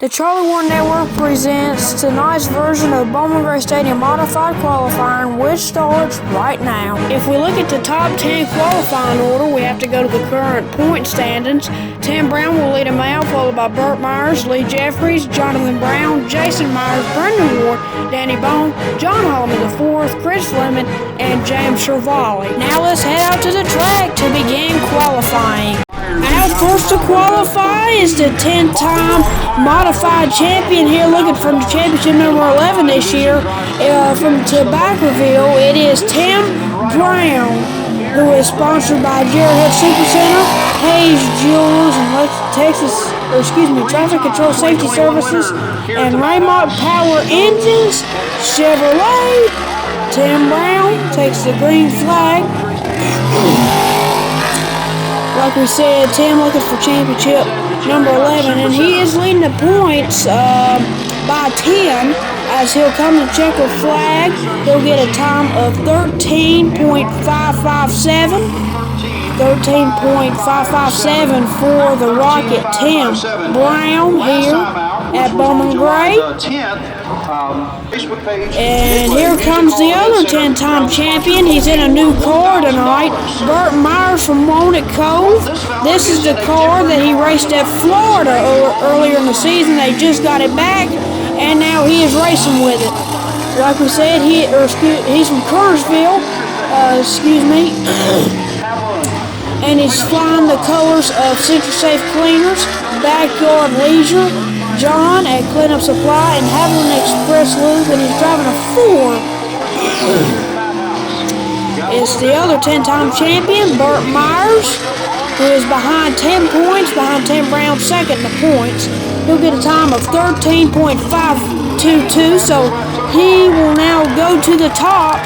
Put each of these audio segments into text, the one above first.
The Charlie Ward Network presents tonight's version of Bowman Stadium Modified Qualifying, which starts right now. If we look at the top 10 qualifying order, we have to go to the current point standings. Tim Brown will lead them out, followed by Burt Myers, Lee Jeffries, Jonathan Brown, Jason Myers, Brendan Ward, Danny Bohn, John Holleman IV, Chris Fleming, and James Harwell. Now let's head out to the track to begin qualifying. Out first to qualify is the 10-time modified champion here, looking for the championship number 11 this year. From Tobaccoville, it is Tim Brown, who is sponsored by Jared Head Super Center, Hayes Jewelers, and Traffic Control Safety Services, and Raymont Power Engines Chevrolet. Tim Brown takes the green flag. Like we said, Tim looking for championship number 11, and he is leading the points by 10 as he'll come to checker flag. He'll get a time of 13.557. 13.557 for the Rocket Tim Brown here at Bowman Gray. And here comes the other 10-time champion. He's in a new car tonight, Burt Myers from Walnut Cove. This is the car that he raced at Florida earlier in the season. They just got it back, and now he is racing with it. Like we said, he's from Kerrsville, and he's flying the colors of Central Safe Cleaners, Backyard Leisure, John at Cleanup Supply, and Haviland Express Loop, and he's driving a Ford. It's the other 10-time champion, Burt Myers, who is behind 10 points, behind Tim Brown second in the points. He'll get a time of 13.522, so he will now go to the top.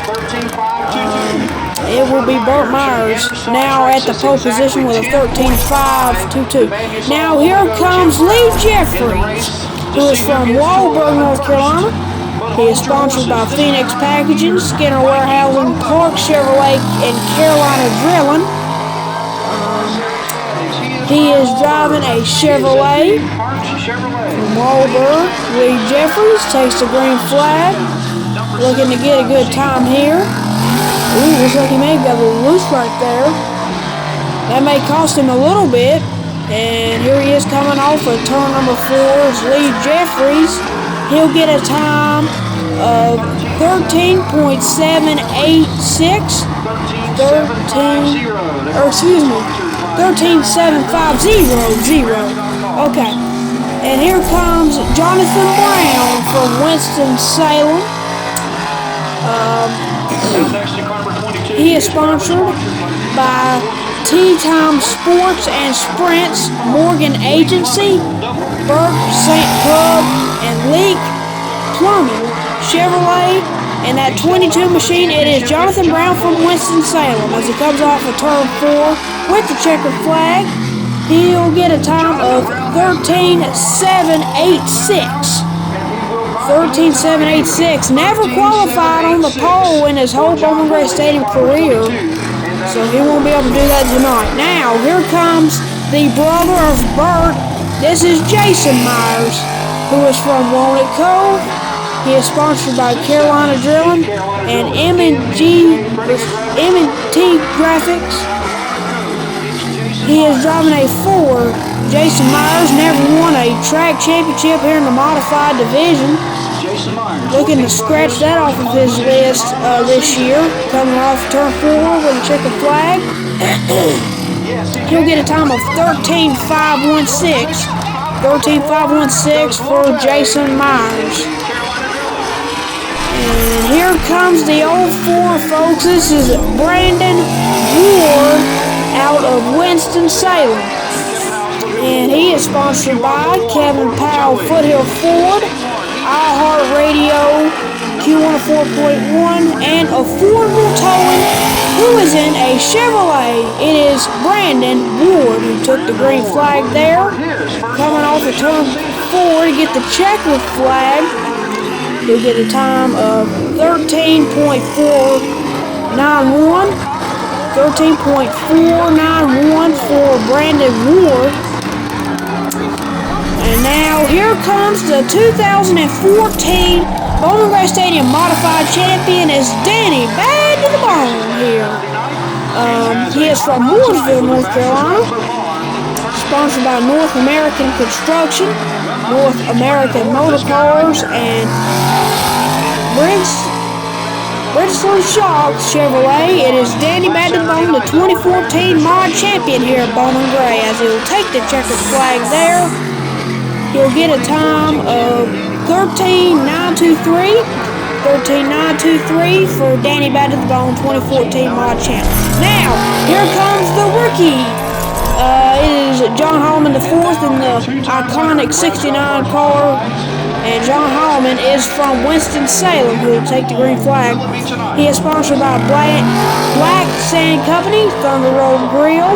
It will be Burt Myers now at the pole position with a 13.522. Now here comes Lee Jeffries, who is from Walberg, North Carolina. He is sponsored by Phoenix Packaging, Skinner Warehousing, Clark Chevrolet, and Carolina Drilling. He is driving a Chevrolet from Walberg. Lee Jeffries takes the green flag, looking to get a good time here. Ooh, looks like he may have got a little loose right there. That may cost him a little bit. And here he is coming off of turn number 4. It's Lee Jeffries. He'll get a time of 13.786. 13.750. Okay. And here comes Jonathan Brown from Winston-Salem. He is sponsored by T-Time Sports and Sprints, Morgan Agency, Burke St. Pub, and Leak Plumbing, Chevrolet, and that 22 machine, it is Jonathan Brown from Winston-Salem. As he comes off of turn 4 with the checkered flag, he'll get a time of 13.786. 13.786. Never qualified on the pole in his whole Bowman Gray Stadium career, so he won't be able to do that tonight. Now, here comes the brother of Burt. This is Jason Myers, who is from Walnut Cove. He is sponsored by Carolina Drilling and M&T Graphics. He is driving a Ford. Jason Myers never won a track championship here in the modified division. Looking to scratch that off of his list this year. Coming off turn 4 with a checkered flag. He'll get a time of 13.516. 13.516 for Jason Myers. And here comes the old 4, folks. This is Brandon Ward out of Winston-Salem. And he is sponsored by Kevin Powell Foothill Ford, iHeartRadio, Q104.1, and Affordable Towing, who is in a Chevrolet. It is Brandon Ward who took the green flag there. Coming off of turn 4 to get the checkered flag. He'll get a time of 13.491. 13.491 for Brandon Ward. And Now here comes the 2014 Bowman Gray Stadium Modified Champion is Danny Bad to the Bone here. He is from Mooresville, North Carolina. Sponsored by North American Construction, North American Motor Cars, and Bridgestone Shocks Chevrolet. It is Danny Bad to the Bone, the 2014 Mod Champion here at Bowman Gray, as he will take the checkered flag there. He'll get a time of 13.923. 13.923 for Danny Bad to the Bone, 2014 Mod Champ. Now, here comes the rookie. It is John Holleman IV in the iconic 69 car. And John Holleman is from Winston-Salem, who will take the green flag. He is sponsored by Black Sand Company, Thunder Road Grill,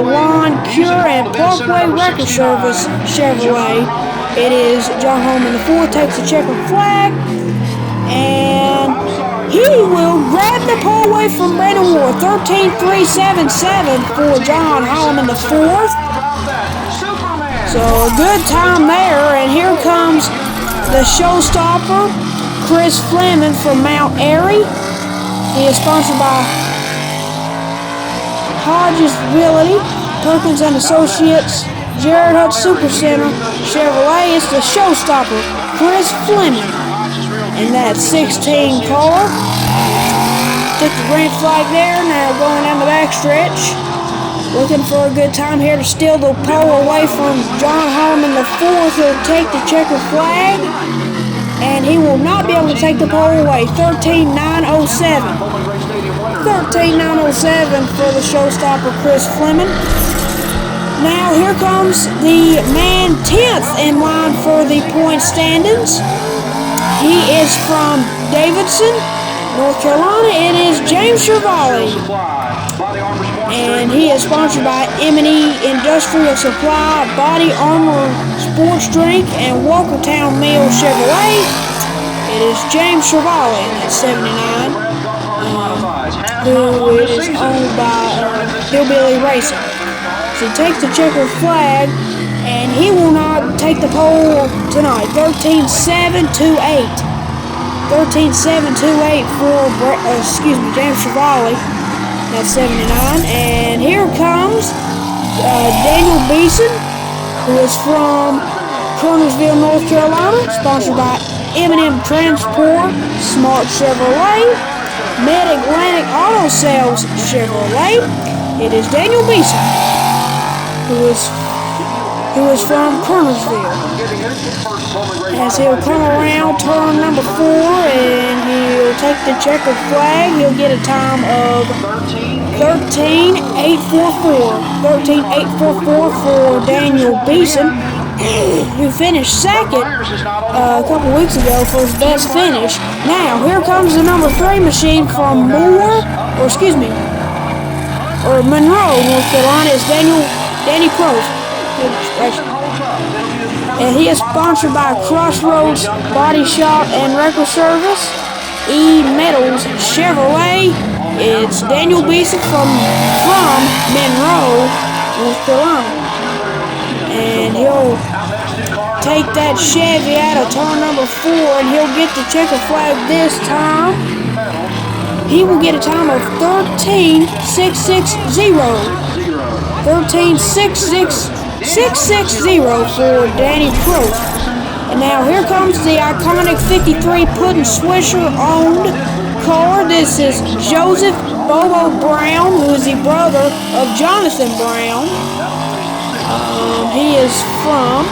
Lawn Cure, and Parkway Record Service Chevrolet. It is John Holleman IV takes the checkered flag, and he will grab the pole away from Brandon Ward. 13.377 for John Holleman IV. So a good time there, and here comes the showstopper, Chris Fleming from Mount Airy. He is sponsored by Hodges Realty, Perkins and Associates, Jared Hutt Supercenter, Chevrolet. It's the showstopper, Chris Fleming. And that 16 car. Took the green flag there, now going down the back stretch. Looking for a good time here to steal the pole away from John Holleman IV. He'll take the checkered flag, and he will not be able to take the pole away. 13.907. 13.907 for the showstopper, Chris Fleming. Now here comes the man 10th in line for the point standings. He is from Davidson, North Carolina. It is James Chevalier. And he is sponsored by M&E Industrial Supply, Body Armor Sports Drink, and Walkertown Mill Chevrolet. It is James Chevalier at 79, who is owned by Hillbilly Racing. So he takes the checkered flag, and he will not take the pole tonight. 13.728. 13.728 for James Chevalier. That's 79. And here comes Daniel Beeson, who is from Kernersville, North Carolina, sponsored by M&M Transport, Smart Chevrolet, Mid-Atlantic Auto Sales Chevrolet. It is Daniel Beeson, who is from Kernersville. As he'll come around turn number 4, and he'll take the checkered flag. He'll get a time of 13.844. 13.844 for Daniel Beeson, who finished second a couple weeks ago for his best finish. Now, here comes the number 3 machine from Monroe, North Carolina. It's Danny Prost. And he is sponsored by Crossroads Body Shop and Record Service, E-Metals Chevrolet. It's Daniel Beeson from Monroe, North Carolina. And he'll take that Chevy out of turn number 4, and he'll get the checkered flag this time. He will get a time of 13.660. 13.660 for Danny Prost. And now here comes the iconic 53 Puddin' Swisher owned car. This is Joseph Bobo Brown, who is the brother of Jonathan Brown. He is from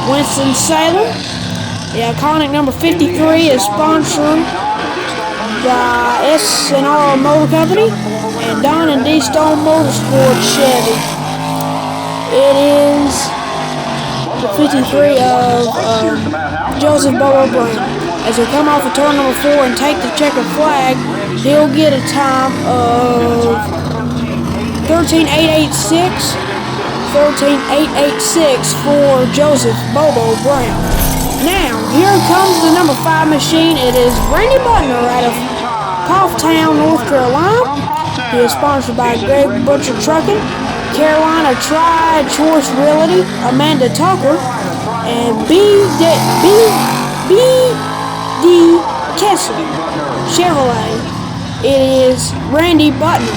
Winston-Salem. The iconic number 53 is sponsored by S&R Motor Company and Don and D Stone Motorsports Chevy. It is the 53 of Joseph Bobo Brown. As he'll come off of turn number 4 and take the checkered flag, he'll get a time of 13.886. 13.886 for Joseph Bobo Brown. Now, here comes the number 5 machine. It is Randy Butner out of Cofftown, North Carolina. He is sponsored by Greg Butcher Trucking, Carolina Tri-Choice Realty, Amanda Tucker, and B.D. Kessler Chevrolet. It is Randy Butner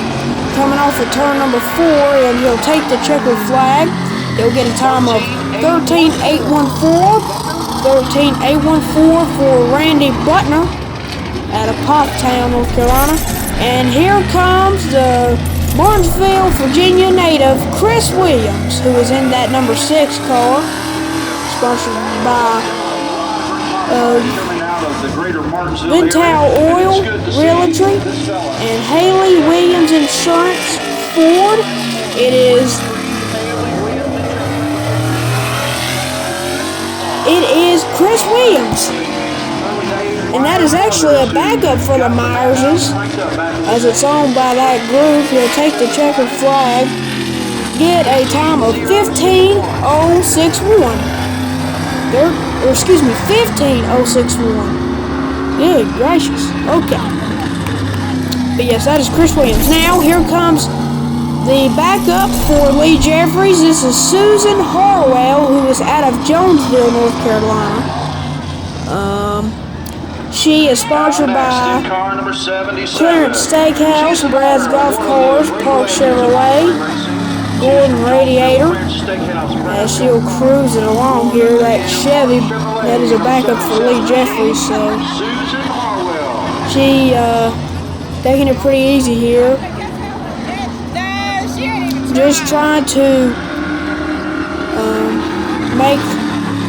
coming off of turn number 4, and he'll take the checkered flag. He'll get a time of 13.814. 13.814 for Randy Butner out of Pottstown, North Carolina. And here comes the Burnsville, Virginia native Chris Williams, who is in that number 6 car, sponsored by Vintal Oil Realty and Haley Williams Insurance Ford. It is Chris Williams, and that is actually a backup for the Myerses, as it's owned by that group. He'll take the checkered flag, get a time of 15.061. 15.061. Good gracious. Okay. But yes, that is Chris Williams. Now, here comes the backup for Lee Jeffries. This is Susan Harwell, who is out of Jonesville, North Carolina. She is sponsored by Clarence Steakhouse, Brad's Golf Cars, Park Chevrolet, Gordon Radiator, as she'll cruise it along here. That Chevy, that is a backup for Lee Jeffries, so she taking it pretty easy here. Just trying to make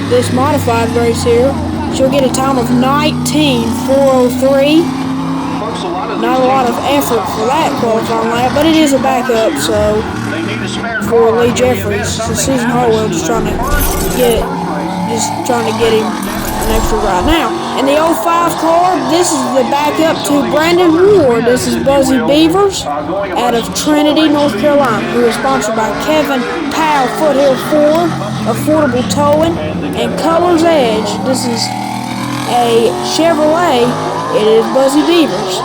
this modified race here. She'll get a time of 19.403. Not a lot of effort for that qualifying lap, but it is a backup, so for Lee Jeffries. So Susan Harwell just trying to get him an extra ride. Now, in the 05 car, this is the backup to Brandon Ward. This is Buzzy Beavers out of Trinity, North Carolina, who is sponsored by Kevin Powell, Foothill Ford, Affordable Towing, and Colors Edge. This is a Chevrolet. It is Buzzy Beavers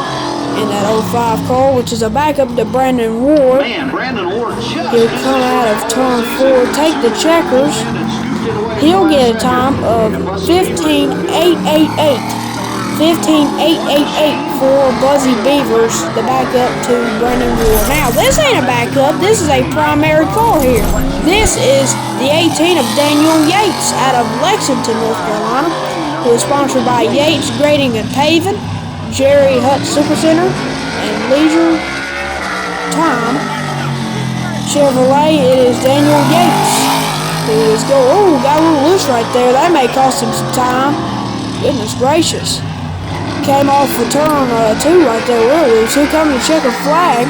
in that 05 car, which is a backup to Brandon Ward. He'll come out of turn 4, take the checkers. He'll get a time of 15.888. 15.888 for Buzzy Beavers, the backup to Brandon Ward. Now, this ain't a backup. This is a primary car here. This is the 18 of Daniel Yates out of Lexington, North Carolina, who is sponsored by Yates Grading and Paving, Jerry Hutt Supercenter, and Leisure Time Chevrolet. It is Daniel Yates who is going. Oh, got a little loose right there. That may cost him some time. Goodness gracious. Came off for turn 2 right there real loose. He'll come to check a flag.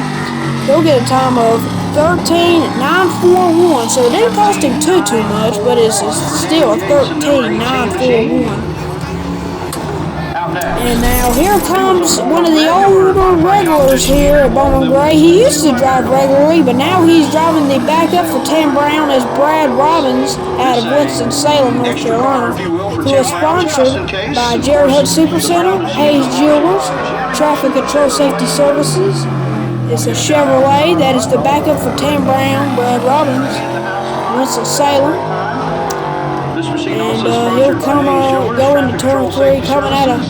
He'll get a time of 13.941. So it didn't cost him too much, but it's still a 13.941. And now here comes one of the older regulars here at Bowman Gray. He used to drive regularly, but now he's driving the backup for Tim Brown as Brad Robbins out of Winston-Salem, North Carolina, who is sponsored by Jerry Hutt Supercenter, Hayes Jewelers, Traffic Control Safety Services. It's a Chevrolet. That is the backup for Tim Brown, Brad Robbins, Winston-Salem. And he'll go into turn 3, coming out of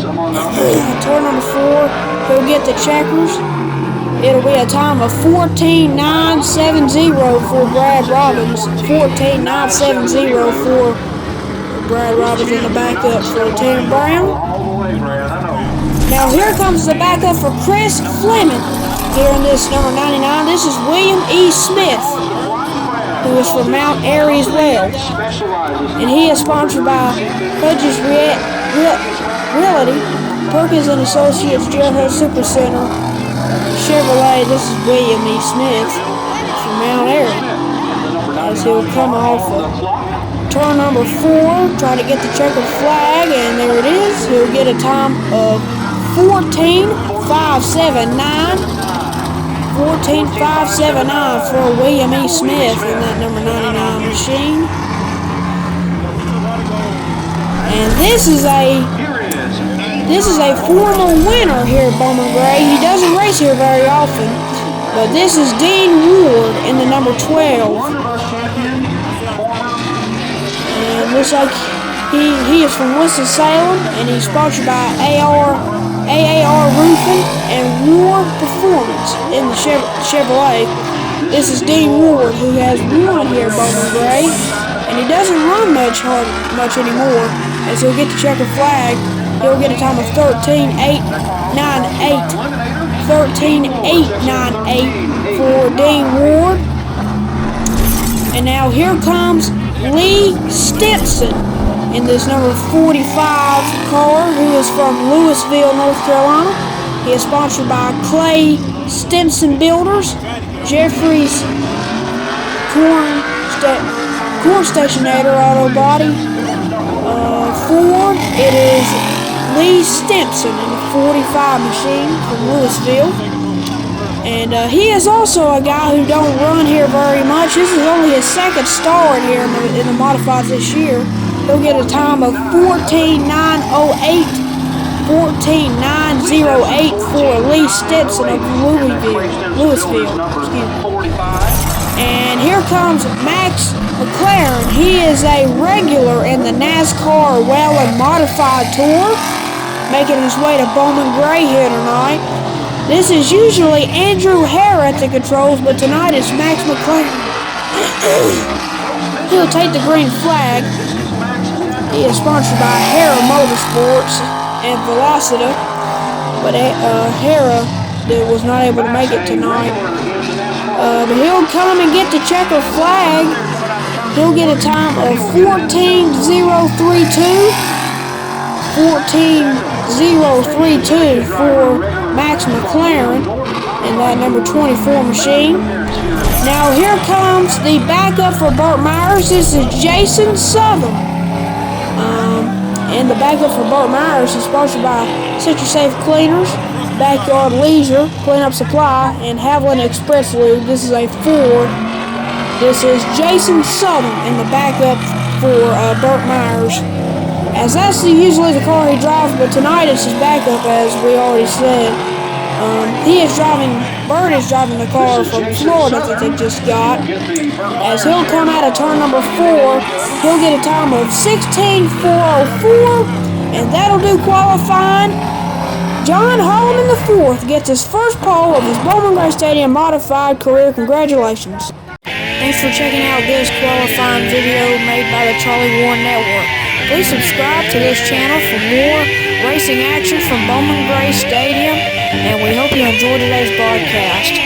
turn number 4. He'll get the checkers. It'll be a time of 14.970 for Brad Robbins. 14.970 for Brad Robbins in the backup for Tim Brown. Now here comes the backup for Chris Fleming here in this number 99. This is William E. Smith, who is from Mount Airy as well. And he is sponsored by Hodges Realty, Perkins and Associates, Jerry Hutt Supercenter, Chevrolet. This is William E. Smith from Mount Airy, as he'll come off of turn number 4, trying to get the checkered flag, and there it is. He'll get a time of 14.579. 14.579 for William E. Smith in that number 99 machine. And this is a former winner here at Bowman Gray. He doesn't race here very often, but this is Dean Ward in the number 12. And Looks like he is from Winston-Salem, and he's sponsored by AAR Roofing and Ward Performance in the Chevrolet. This is Dean Ward, who has won here at Bowman Gray, and he doesn't run much anymore, as he'll get the checker flag. He'll get a time of 13.898. 13.898 for Dean Ward. And now here comes Lee Stimson in this number 45 car, who is from Louisville, North Carolina. He is sponsored by Clay Stimson Builders, Jeffries Corn Stationator Auto Body. Ford, it is Lee Stimson in the 45 machine from Louisville. And he is also a guy who don't run here very much. This is only his second start here in the modifieds this year. He'll get a time of 14.908. 14.908 for Lee Stimson of Louisville. And here comes Max McLaughlin. He is a regular in the NASCAR Whelen Modified Tour, making his way to Bowman Gray here tonight. This is usually Andrew Hare at the controls, but tonight it's Max McLaughlin. He'll take the green flag. He is sponsored by Hare Motorsports and Velocita, but Hare was not able to make it tonight. But he'll come and get the checker flag. He'll get a time of 14.032. 14.032 for Max McLaughlin in that number 24 machine. Now here comes the backup for Burt Myers. This is Jason Southern. And the backup for Burt Myers is sponsored by Citrus Safe Cleaners, Backyard Leisure, Cleanup Supply, and Haviland Express Lube. This is a Ford. This is Jason Southern in the backup for Burt Myers. As that's usually the car he drives, but tonight it's his backup, as we already said. Burt is driving the car from Florida that they just got. As he'll come out of turn number 4, he'll get a time of 16.404, and that'll do qualifying. John Holleman IV gets his first pole of his Bowman Gray Stadium modified career. Congratulations. Thanks for checking out this qualifying video made by the Charlie Warren Network. Please subscribe to this channel for more racing action from Bowman Gray Stadium, and we hope you enjoyed today's broadcast.